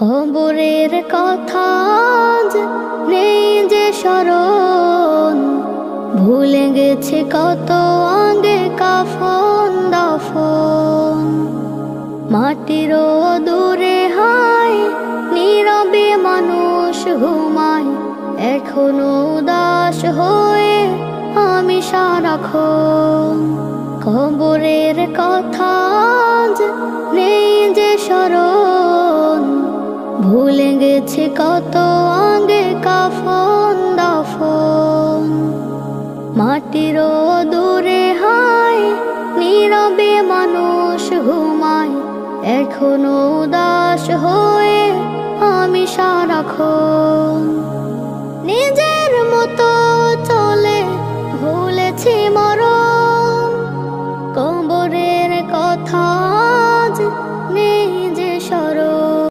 কবরের কথা আজ নেই যে স্মরণ, ভুলে গেছে কত আগে কাফন দাফন। মাটির দূরে হায় নীরবে মানুষ ঘুমায়, এখনো উদাস হয়ে আমি সারাক্ষণ। কবরের কথা আজ নেই যে স্মরণ, ভুলে গেছে কত আগে কাফন দাফন। মাটির দূরে হায় নীরবে মানুষ ঘুমায়, এখনো উদাস হয়ে